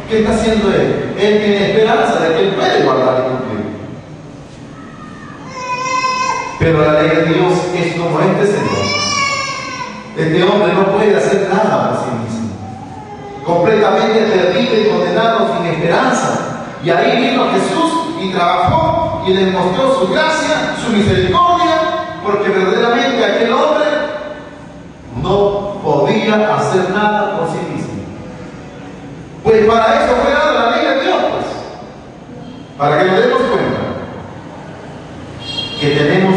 ¿Qué está haciendo él? Él tiene esperanza de que él puede guardar y cumplir. Pero la ley de Dios es como este Señor. Este hombre no puede hacer nada por sí mismo. Completamente perdido y condenado sin esperanza. Y ahí vino Jesús y trabajó y le mostró su gracia, su misericordia, porque verdaderamente aquel hombre no podía hacer nada por sí mismo. Pues para eso fue dada la ley de Dios, pues. Para que nos demos cuenta que tenemos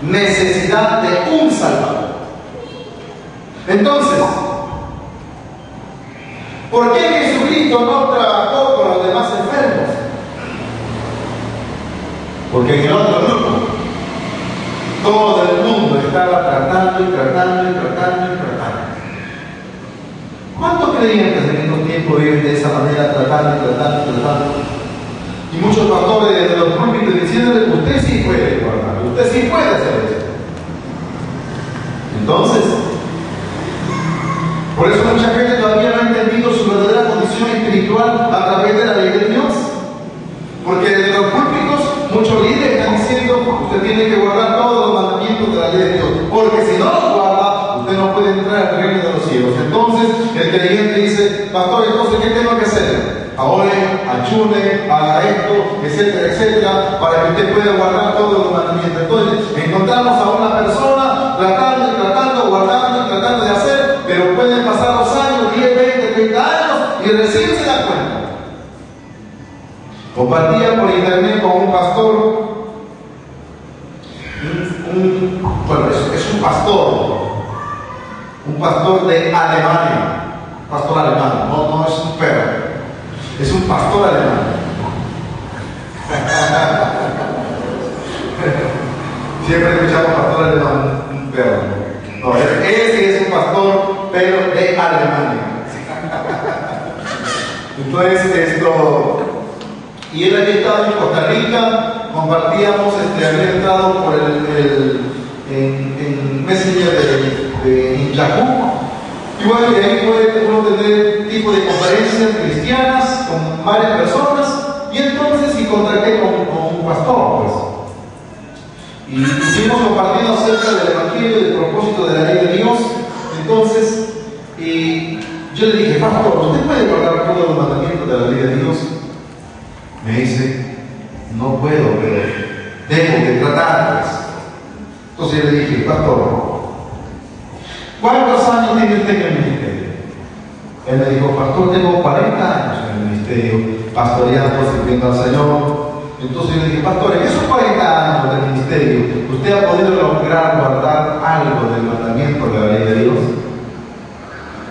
necesidad de un Salvador. Entonces, ¿por qué Jesucristo no trabajó con los demás enfermos? Porque en el otro grupo todo el mundo estaba tratando. ¿Cuántos creyentes en estos tiempos viven de esa manera, tratando? Y muchos pastores de los púlpitos diciéndole: usted sí puede guardar, usted sí puede hacer eso. Entonces, por eso mucha gente todavía no ha entendido su verdadera condición espiritual a través de la ley de Dios. Porque desde los púlpitos muchos líderes están diciendo: usted tiene que guardar todos los mandamientos de la ley de Dios, porque si no los guarda, usted no puede entrar al reino de los cielos. Entonces el creyente dice: pastor, entonces ¿qué tengo que hacer? Ore, ayune, haga esto, etcétera, para que usted pueda guardar todos los mandamientos. Entonces encontramos a una persona tratando, guardando y tratando de hacer, pero pueden pasar los años, 10, 20, 30 años, y recién se da cuenta. Compartía por internet con un pastor, bueno, es un pastor de Alemania, pastor alemán, no es un perro, es un pastor alemán. Siempre escuchamos pastor alemán, un perro. No, ese es un pastor, pero de Alemania. Entonces, y él había estado en Costa Rica, compartíamos, había entrado por en Messenger de Yahoo. Y bueno, de ahí puede uno tener tipo de conferencias cristianas con varias personas. Y entonces contacté con un pastor, pues. Y estuvimos compartiendo acerca del Evangelio y del propósito de la ley de Dios. Entonces, yo le dije: pastor, ¿usted puede guardar todos los mandamientos de la ley de Dios? Me dice: no puedo, pero tengo que tratar, pues. Entonces yo le dije: pastor, ¿cuántos años tiene usted en el ministerio? Él me dijo: pastor, tengo 40 años en el ministerio, pastoreando, sirviendo al Señor. Entonces yo le dije: pastor, en esos 40 años del ministerio, ¿usted ha podido lograr guardar algo del mandamiento de la ley de Dios?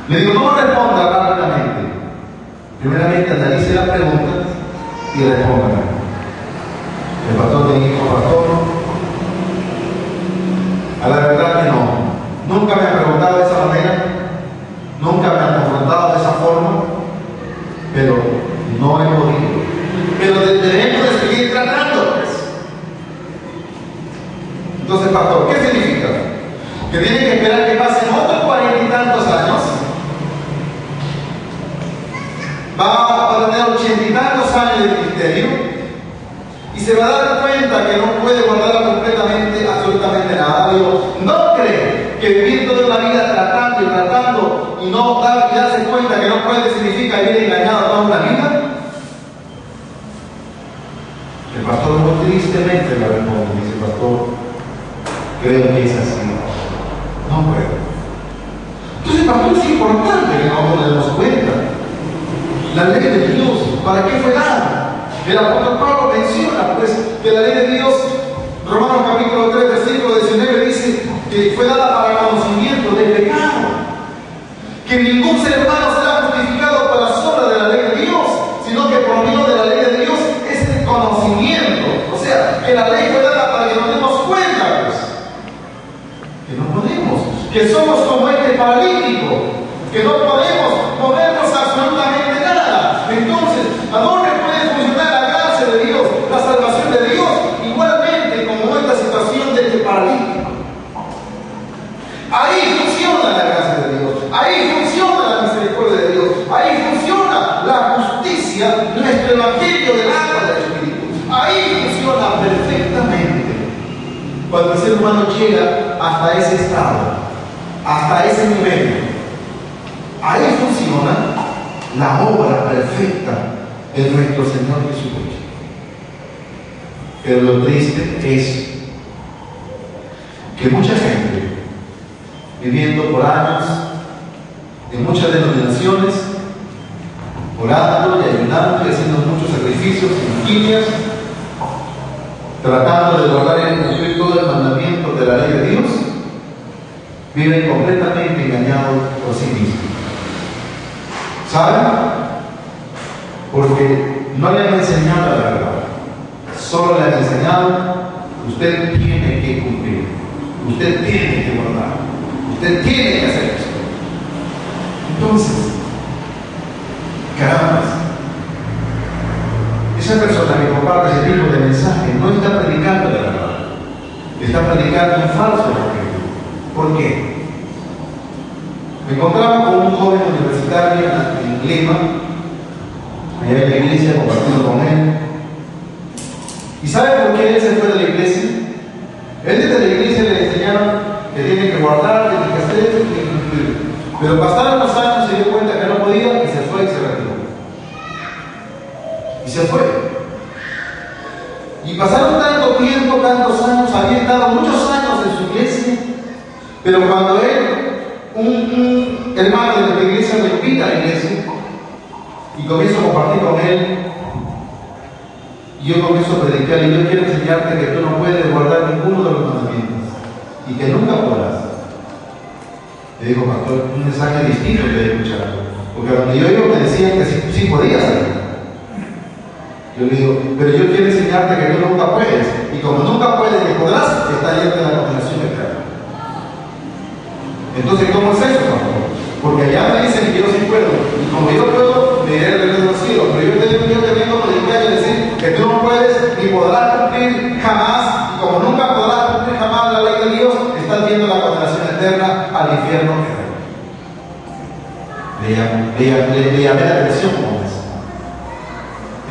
Le digo: no me responda rápidamente. Primeramente analice la pregunta y respóndame. El pastor me dijo: pastor, a la verdad que no. Nunca me han preguntado de esa manera, nunca me han confrontado de esa forma, pero no he podido. Pero debemos de seguir tratando, pues. Entonces, pastor, ¿qué significa? ¿Que tiene que esperar que pasen otros 40 y tantos años? Va a tener 80 y tantos años de ministerio y se va a dar cuenta que no puede guardar completamente, absolutamente nada. Digo, ¿no cree que vivir toda una vida tratando y no darse cuenta que no puede significa vivir engañado toda una vida? El pastor muy tristemente me responde, dice: pastor, creo que es así, no puedo. Entonces, pastor, es importante que nosotros nos demos cuenta. La ley de Dios, ¿para qué fue dada? El apóstol Pablo menciona, pues, que la ley de Dios, Romanos capítulo 3, versículo 19, dice que fue dada para conocimiento del pecado. Que ningún ser humano será justificado por las obras de la ley de Dios, sino que por medio de la ley de Dios es el conocimiento. O sea, que la ley fue dada para que nos demos cuenta, pues, que no podemos, que somos como este paralítico, que no podemos movernos absolutamente nada. Entonces, ¿a dónde puede funcionar la gracia de Dios, la salvación de Dios? Igualmente como esta situación de este paralítico. Ahí funciona la gracia de Dios, ahí funciona la misericordia de Dios. ser humano llega hasta ese estado, hasta ese nivel. Ahí funciona la obra perfecta de nuestro Señor Jesucristo. Pero lo triste es que mucha gente, viviendo por años, en muchas denominaciones, orando y ayunando y haciendo muchos sacrificios y vigilias, tratando de guardar y cumplir todo el mandamiento de la ley de Dios, viven completamente engañados por sí mismos. ¿Saben? Porque no le han enseñado la verdad, solo le han enseñado: usted tiene que cumplir, usted tiene que guardar, usted tiene que hacer esto. Entonces, caramba, esa persona que comparte ese tipo de mensaje no está predicando la verdad, está predicando un falso evangelio. ¿Por qué? Me encontraba con un joven universitario en Lima, allá en la iglesia, compartiendo con él. ¿Y sabe por qué él se fue de la iglesia? Él desde la iglesia le enseñaron que tiene que guardar, tiene que hacer, tiene que cumplir. Pero pasaron los años, se dio cuenta que no podía y se fue y se retiró. Y se fue. Y pasaron tanto tiempo, tantos años, había estado muchos años en su iglesia, pero cuando un hermano de la iglesia lo invita a la iglesia y comienzo a compartir con él, y yo comienzo a predicar, y yo quiero enseñarte que tú no puedes guardar ninguno de los mandamientos y que nunca podrás. Le digo: pastor, un mensaje distinto que he escuchado, porque donde yo iba me decían que sí podías hacerlo. Yo le digo: pero yo quiero enseñarte que tú nunca puedes, y como nunca puedes ni podrás, está yendo en la condenación eterna. Entonces, ¿cómo es eso, pastor? Porque allá me dicen que yo sí puedo, y como yo puedo, me iré del reino del cielo. Pero yo te vengo a predicar y decir que tú no puedes ni podrás cumplir jamás, y como nunca podrás cumplir jamás la ley de Dios, estás viendo la condenación eterna al infierno eterno. Le llamé la atención como eso.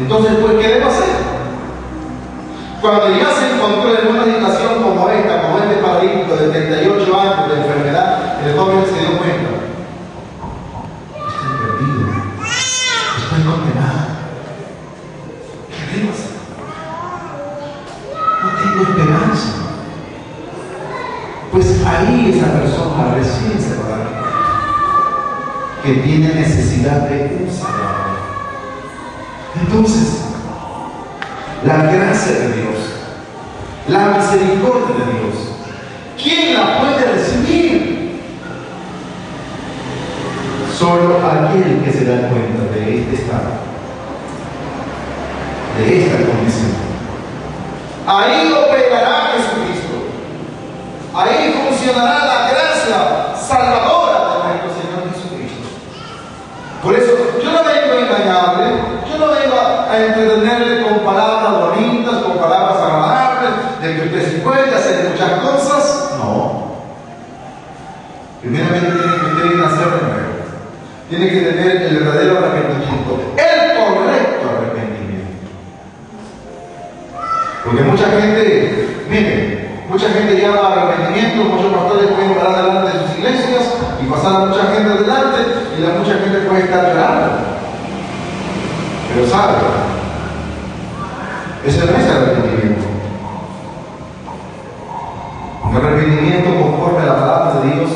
Entonces, pues, ¿qué debo hacer? Cuando ya se encontró en una situación como esta, como este paralítico de 38 años de enfermedad, el joven se dio cuenta: estoy perdido, estoy condenado. ¿Qué debo hacer? No tengo esperanza. Pues ahí esa persona recién se va a dar cuenta que tiene necesidad de un Salvador. Entonces, la gracia de Dios, la misericordia de Dios, ¿quién la puede recibir? Solo aquel que se da cuenta de este estado, de esta condición. Ahí operará Jesucristo, ahí funcionará la gracia salvadora de nuestro Señor Jesucristo. Por eso, yo no vengo a engañarle, yo no vengo a entretenerle con palabras bonitas, con palabras agradables, de que usted sí puede hacer muchas cosas. No. Primeramente tiene que nacer de nuevo. Tiene que tener el verdadero arrepentimiento, el correcto arrepentimiento. Porque mucha gente, mire, mucha gente llama arrepentimiento, muchos pastores pueden parar delante de sus iglesias y pasar a mucha gente delante, y la mucha gente puede estar llorando. Pero sabe, ese no es arrepentimiento. Un arrepentimiento conforme a la palabra de Dios.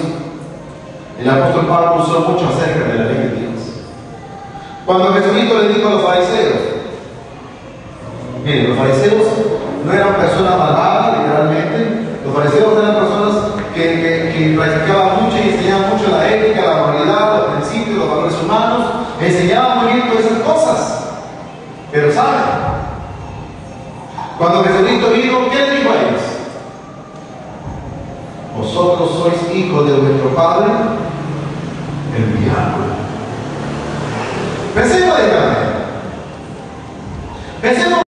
El apóstol Pablo usó mucho acerca de la ley de Dios. Cuando Jesucristo le dijo a los fariseos, miren, los fariseos no eran personas malvadas, literalmente. Los fariseos eran personas que practicaban mucho y enseñaban mucho la ética, la moralidad, los principios, los valores humanos. Enseñaban muy bien todas esas cosas. Pero ¿saben? Cuando Jesucristo vino, ¿qué le dijo a ellos? Vosotros sois hijos de vuestro padre, el diablo. Pensemos de esta manera. Pensemos